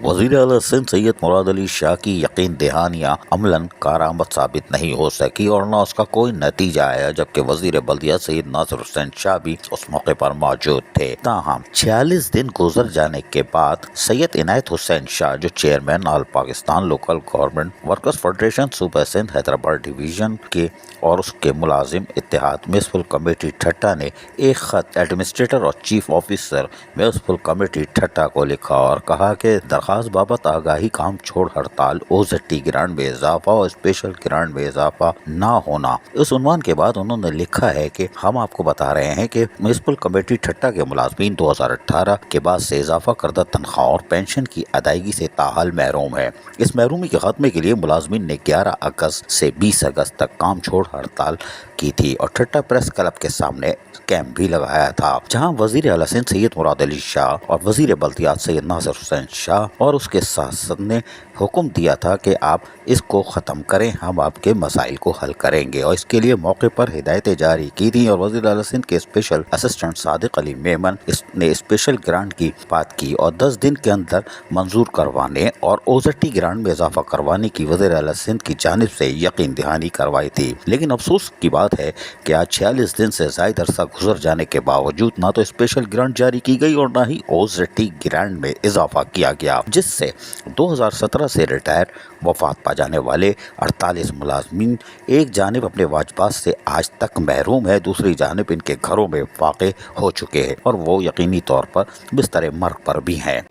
وزیر اعلیٰ سندھ سید مراد علی شاہ کی یقین دہانیاں عملاً کارآمد ثابت نہیں ہو سکی اور نہ اس کا کوئی نتیجہ آیا، جبکہ وزیر بلدیات سید ناصر حسین شاہ بھی اس موقع پر موجود تھے۔ تاہم 46 دن گزر جانے کے بعد سید عنایت حسین شاہ، جو chairman all Pakistan local government workers federation صوبہ سندھ حیدرآباد ڈویژن کے اور اس کے ملازم اتحاد میونسپل کمیٹی ٹھٹہ نے ایک خط ایڈمنسٹریٹر اور chief officer municipal committee Thatta کو لکھا اور کہا کہ درخواست بابت آگاہی کام چھوڑ ہڑتال، OZT گرانٹ میں اضافہ اور اسپیشل گرانٹ میں اضافہ نہ ہونا۔ اس عنوان کے بعد انہوں نے لکھا ہے کہ ہم آپ کو بتا رہے ہیں کہ میونسپل کمیٹی ٹھٹہ کے ملازمین 2018 کے بعد سے اضافہ کردہ تنخواہ اور پینشن کی ادائیگی سے تاحال محروم ہے۔ اس محرومی کے خاتمے کے لیے ملازمین نے 11 اگست سے 20 اگست تک کام چھوڑ ہڑتال کی تھی اور ٹھٹہ پریس کلب کے سامنے کیمپ بھی لگایا تھا، جہاں وزیر اعلیٰ سندھ سید مراد علی شاہ اور وزیر بلدیات سید ناصر حسین شاہ اور اس کے ساتھ نے حکم دیا تھا کہ آپ اس کو ختم کریں، ہم آپ کے مسائل کو حل کریں گے، اور اس کے لیے موقع پر ہدایتیں جاری کی تھیں۔ اور وزیر اعلیٰ سندھ کے اسپیشل اسسٹنٹ صادق علی میمن نے اسپیشل گرانٹ کی بات کی اور 10 دن کے اندر منظور کروانے اور OZT گرانٹ میں اضافہ کروانے کی وزیر اعلیٰ سندھ کی جانب سے یقین دہانی کروائی تھی۔ لیکن افسوس کی بات ہے کہ آج 46 دن سے زائد عرصہ گزر جانے کے باوجود نہ تو اسپیشل گرانٹ جاری کی گئی اور نہ ہی OZT گرانٹ میں اضافہ کیا گیا، جس سے 2017 سے ریٹائر وفات پا جانے والے 48 ملازمین ایک جانب اپنے واجبات سے آج تک محروم ہے، دوسری جانب ان کے گھروں میں واقع ہو چکے ہیں اور وہ یقینی طور پر بستر مرگ پر بھی ہیں۔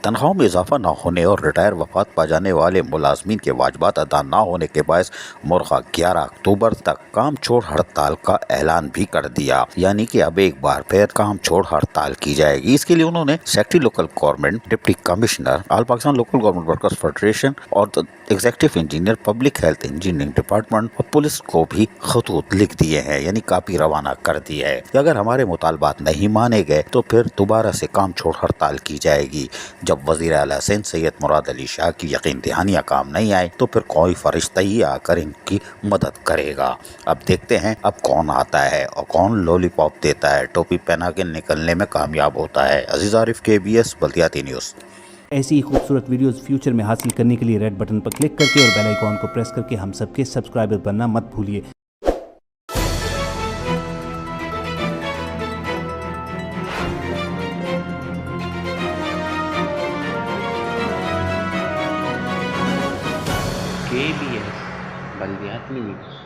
تنخواہوں میں اضافہ نہ ہونے اور ریٹائر وفات پا جانے والے ملازمین کے واجبات ادا نہ ہونے کے باعث مرغا 11 اکتوبر تک کام چھوڑ ہڑتال کا اعلان بھی کر دیا، یعنی کہ اب ایک بار پھر کام چھوڑ ہڑتال کی جائے گی۔ اس کے لیے انہوں نے secretary local government, deputy commissioner all Pakistan local government workers federation اور executive engineer, public health engineering department اور پولیس کو بھی خطوط لکھ دیے ہیں، یعنی کاپی روانہ کر دی ہے کہ اگر ہمارے مطالبات نہیں مانے گئے تو پھر دوبارہ سے کام چھوڑ ہڑتال کی جائے گی۔ جب وزیر اعلیٰ سندھ سید مراد علی شاہ کی یقین دہانیاں کام نہیں آئے تو پھر کوئی فرشتہ ہی آ کر ان کی مدد کرے گا۔ اب دیکھتے ہیں اب کون آتا ہے اور کون لولی پاپ دیتا ہے، ٹوپی پہنا کے نکلنے میں کامیاب ہوتا ہے۔ عزیز عارف، KBS بلدیاتی نیوز۔ ایسی ہی خوبصورت ویڈیوز فیوچر میں حاصل کرنے کے لیے ریڈ بٹن پر کلک کر کے اور بیل آئیکن کو پریس کر کے ہم سب کے سبسکرائبر بننا مت بھولیے۔ KBS بلدیاتی نیوز۔